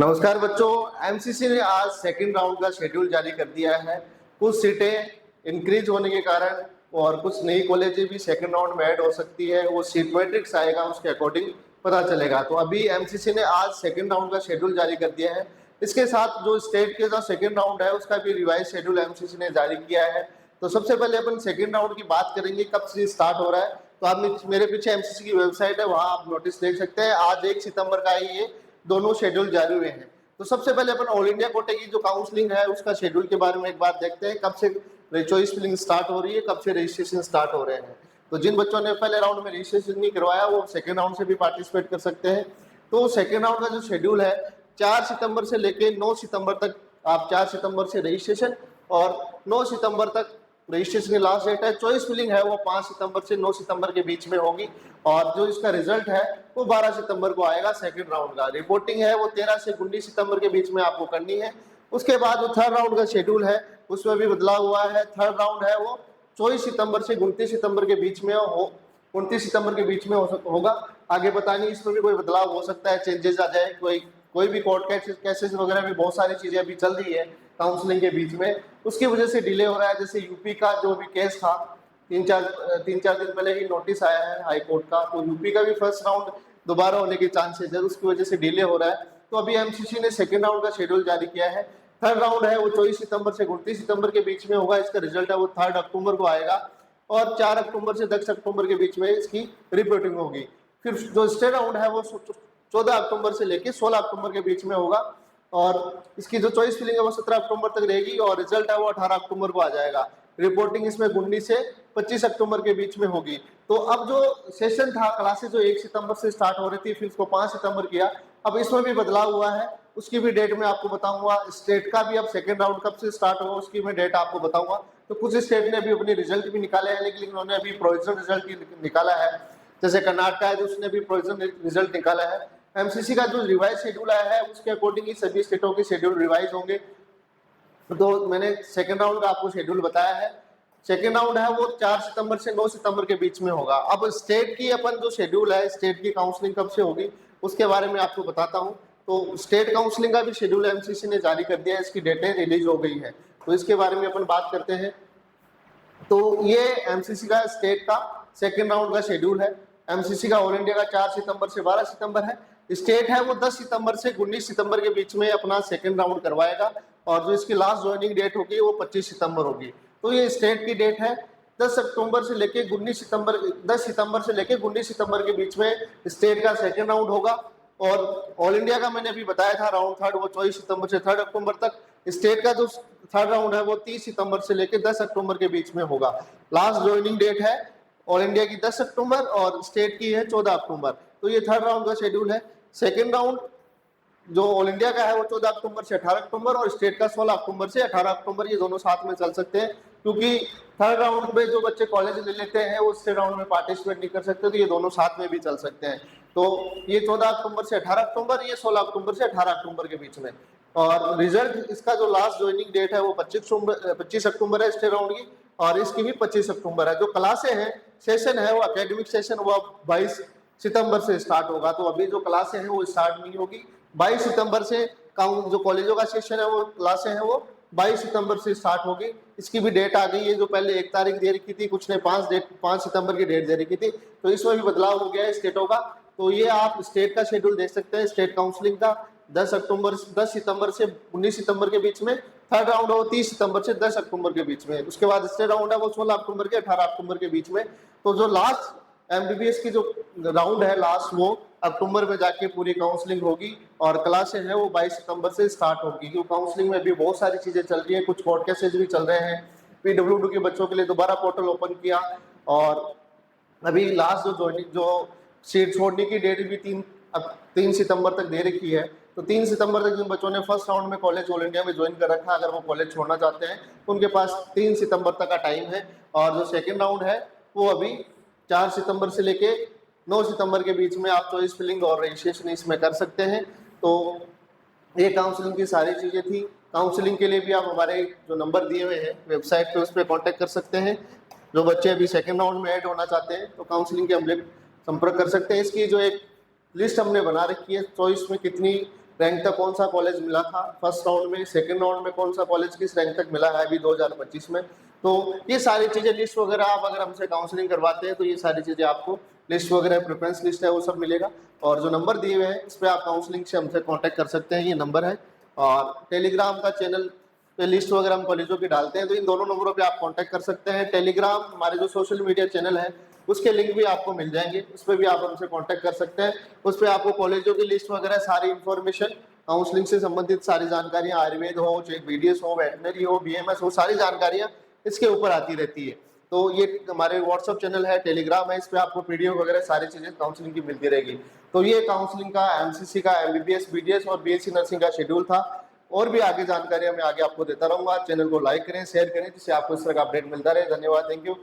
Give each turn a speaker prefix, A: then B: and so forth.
A: नमस्कार बच्चों। एमसीसी ने आज सेकंड राउंड का शेड्यूल जारी कर दिया है। कुछ सीटें इंक्रीज होने के कारण और कुछ नई कॉलेजें भी सेकंड राउंड में ऐड हो सकती है। वो सीट मैट्रिक्स आएगा, उसके अकॉर्डिंग पता चलेगा। तो अभी एमसीसी ने आज सेकंड राउंड का शेड्यूल जारी कर दिया है। इसके साथ जो स्टेट के जो सेकंड राउंड है उसका भी रिवाइज शेड्यूल एमसीसी ने जारी किया है। तो सबसे पहले अपन सेकंड राउंड की बात करेंगे, कब से स्टार्ट हो रहा है। तो आप मेरे पीछे एमसीसी की वेबसाइट है, वहां आप नोटिस देख सकते हैं। आज 1 सितंबर का ही ये दोनों शेड्यूल जारी हुए हैं। तो सबसे पहले अपन ऑल इंडिया कोटे की जो काउंसलिंग है उसका शेड्यूल के बारे में एक बात देखते हैं। कब से चॉइस फिलिंग स्टार्ट हो रही है, कब से रजिस्ट्रेशन स्टार्ट हो रहे हैं। तो जिन बच्चों ने पहले राउंड में रजिस्ट्रेशन नहीं करवाया वो सेकेंड राउंड से भी पार्टिसिपेट कर सकते हैं। तो सेकेंड राउंड का जो शेड्यूल है 4 सितंबर से लेकर 9 सितंबर तक, आप 4 सितंबर से रजिस्ट्रेशन और 9 सितंबर तक रजिस्ट्रेशन की लास्ट डेट है। चॉइस फिलिंग है वो 5 सितंबर से 9 सितंबर के बीच में होगी और जो इसका रिजल्ट है वो 12 सितंबर को आएगा। सेकंड राउंड का रिपोर्टिंग है वो 13 से 19 सितंबर के बीच में आपको करनी है। उसके बाद जो थर्ड राउंड का शेड्यूल है उसमें भी बदलाव हुआ है। थर्ड राउंड है वो 24 सितंबर से 29 सितंबर के बीच में हो 29 सितंबर के बीच में होगा। आगे पता नहीं, इसमें भी कोई बदलाव हो सकता है, चेंजेस आ जाए, कोई भी कोर्ट केसेस वगैरह भी बहुत सारी चीजें अभी चल रही है काउंसलिंग के बीच में, उसकी वजह से डिले हो रहा है। जैसे यूपी का जो भी केस था, तीन चार दिन पहले ही नोटिस आया है हाई कोर्ट का, तो यूपी का भी फर्स्ट राउंड दोबारा होने के चांसेस है, उसकी वजह से डिले हो रहा है। तो अभी एमसीसी ने सेकेंड राउंड का शेड्यूल जारी किया है। थर्ड राउंड है वो 24 सितंबर से 29 सितंबर के बीच में होगा। इसका रिजल्ट है वो 3 अक्टूबर को आएगा और 4 अक्टूबर से 10 अक्टूबर के बीच में इसकी रिपोर्टिंग होगी। फिर जो स्टे राउंड है वो 14 अक्टूबर से लेकर 16 अक्टूबर के बीच में होगा और इसकी जो चॉइस फिलिंग है वो 17 अक्टूबर तक रहेगी और रिजल्ट है वो 18 अक्टूबर को आ जाएगा। रिपोर्टिंग इसमें 19 से 25 अक्टूबर के बीच में होगी। तो अब जो सेशन था, क्लासेस जो 1 सितंबर से स्टार्ट हो रही थी, फिर इसको 5 सितंबर किया। अब इसमें भी बदलाव हुआ है, उसकी भी डेट मैं आपको बताऊंगा। स्टेट का भी अब सेकेंड राउंड कब से स्टार्ट होगा उसकी मैं डेट आपको बताऊंगा। तो कुछ स्टेट ने भी अपने रिजल्ट भी निकाले हैं, लेकिन उन्होंने अभी प्रोविजनल रिजल्ट निकाला है। जैसे कर्नाटक है, उसने भी प्रोविजनल रिजल्ट निकाला है। एमसीसी का जो रिवाइज शेड्यूल आया है उसके अकॉर्डिंग ही सभी स्टेटों के शेड्यूल रिवाइज होंगे। तो मैंने सेकेंड राउंड का आपको शेड्यूल बताया है। सेकेंड राउंड है वो 4 सितंबर से 9 सितंबर के बीच में होगा। अब स्टेट की अपन जो शेड्यूल है, स्टेट की काउंसलिंग कब से होगी उसके बारे में आपको बताता हूँ। तो स्टेट काउंसलिंग का भी शेड्यूल एमसीसी ने जारी कर दिया है, इसकी डेटें रिलीज हो गई है, तो इसके बारे में अपन बात करते हैं। तो ये एमसीसी का स्टेट का सेकेंड राउंड का शेड्यूल है। एमसीसी का ऑल इंडिया का 4 सितंबर से 12 सितंबर है। स्टेट है वो 10 सितंबर से 19 सितंबर के बीच में अपना सेकेंड राउंड करवाएगा और जो इसकी लास्ट ज्वाइनिंग डेट होगी वो 25 सितंबर होगी। तो ये स्टेट की डेट है। 10 अक्टूबर से लेके 19 सितंबर 10 सितंबर से लेके 19 सितंबर के बीच में स्टेट का सेकेंड राउंड होगा और ऑल इंडिया का मैंने अभी बताया था राउंड थर्ड वो 24 सितंबर से 3 अक्टूबर तक। स्टेट का जो थर्ड राउंड है वो 30 सितंबर से लेकर 10 अक्टूबर के बीच में होगा। लास्ट ज्वाइनिंग डेट है ऑल इंडिया की 10 अक्टूबर और स्टेट की है 14 अक्टूबर। तो ये थर्ड राउंड का शेड्यूल है। सेकेंड राउंड जो ऑल इंडिया का है वो 14 अक्टूबर से 18 अक्टूबर और स्टेट का 16 अक्टूबर से 18 अक्टूबर, ये दोनों साथ में चल सकते हैं। क्योंकि थर्ड राउंड में जो बच्चे कॉलेज ले लेते हैं वो स्टेट राउंड में पार्टिसिपेट नहीं कर सकते, तो ये दोनों साथ में भी चल सकते हैं। तो ये 14 अक्टूबर से 18 अक्टूबर, ये 16 अक्टूबर से 18 अक्टूबर के बीच में। और रिजल्ट इसका जो लास्ट ज्वाइनिंग डेट है वो 25 अक्टूबर है स्टेट राउंड की और इसकी भी 25 अक्टूबर है। जो क्लासे हैं, सेशन है वो एकेडमिक सेशन वो 22 सितंबर से स्टार्ट होगा। तो अभी जो क्लासे हैं वो स्टार्ट नहीं होगी। 22 सितंबर से जो कॉलेजों का सेशन है वो क्लासे हैं वो 22 सितंबर से स्टार्ट होगी। इसकी भी डेट आ गई है, जो पहले 1 तारीख दे रखी थी, कुछ ने 5 सितंबर की डेट दे रखी थी, तो इसमें भी बदलाव हो गया है स्टेटों का। तो ये आप स्टेट का शेड्यूल देख सकते हैं स्टेट काउंसलिंग का। 10 सितंबर से 19 सितंबर के बीच में। थर्ड राउंड है वो 30 सितंबर से 10 अक्टूबर के बीच में। उसके बाद स्टेट राउंड है वो 16 अक्टूबर के 18 अक्टूबर के बीच में। तो जो लास्ट एमबीबीएस की जो राउंड है लास्ट, वो अक्टूबर में जाके पूरी काउंसलिंग होगी और क्लासें हैं वो 22 सितंबर से स्टार्ट होगी। क्योंकि काउंसलिंग में भी बहुत सारी चीजें चल रही है, कुछ कोर्ट केसेस भी चल रहे हैं। पीडब्ल्यूडी के बच्चों के लिए दोबारा पोर्टल ओपन किया और अभी लास्ट जो सीट छोड़ने की डेट भी 3 सितंबर तक दे रखी है। तो 3 सितंबर तक जिन बच्चों ने फर्स्ट राउंड में कॉलेज ऑल इंडिया में ज्वाइन कर रखा, अगर वो कॉलेज छोड़ना चाहते हैं तो उनके पास 3 सितंबर तक का टाइम है। और जो सेकेंड राउंड है वो अभी 4 सितंबर से लेके 9 सितंबर के बीच में आप चॉइस फिलिंग और रजिस्ट्रेशन इसमें कर सकते हैं। तो ये काउंसलिंग की सारी चीज़ें थी। काउंसलिंग के लिए भी आप हमारे जो नंबर दिए हुए हैं वेबसाइट पे, उस पर कॉन्टैक्ट कर सकते हैं। जो बच्चे अभी सेकेंड राउंड में ऐड होना चाहते हैं तो काउंसलिंग के हम संपर्क कर सकते हैं। इसकी जो एक लिस्ट हमने बना रखी है, चॉइस में कितनी रैंक तक कौन सा कॉलेज मिला था फर्स्ट राउंड में, सेकंड राउंड में कौन सा कॉलेज किस रैंक तक मिला है अभी 2025 में। तो ये सारी चीजें लिस्ट वगैरह आप अगर हमसे काउंसलिंग करवाते हैं तो ये सारी चीजें आपको लिस्ट वगैरह प्रेफरेंस लिस्ट है वो सब मिलेगा। और जो नंबर दिए हुए हैं इस पर आप काउंसलिंग से हमसे कॉन्टैक्ट कर सकते हैं, ये नंबर है। और टेलीग्राम का चैनल पे लिस्ट वगैरह हम कॉलेजों की डालते हैं, तो इन दोनों नंबरों पे आप कांटेक्ट कर सकते हैं। टेलीग्राम हमारे जो सोशल मीडिया चैनल है उसके लिंक भी आपको मिल जाएंगे, उस पर भी आप हमसे कांटेक्ट कर सकते हैं। उस पर आपको कॉलेजों की लिस्ट वगैरह सारी इंफॉर्मेशन, काउंसलिंग से संबंधित सारी जानकारियां, आयुर्वेद हो, चाहे बीडीएस हो, वेटनरी हो, बीएमएस हो, सारी जानकारियां इसके ऊपर आती रहती है। तो ये हमारे व्हाट्सअप चैनल है, टेलीग्राम है, इस पर आपको पीडीएफ वगैरह सारी चीजें काउंसलिंग की मिलती रहेगी। तो ये काउंसलिंग का, एमसीसी का, एमबीबीएस, बीडीएस और बीएससी नर्सिंग का शेड्यूल था। और भी आगे जानकारी मैं आगे आपको देता रहूंगा। चैनल को लाइक करें, शेयर करें, जिससे आपको इस तरह का अपडेट मिलता रहे। धन्यवाद, थैंक यू।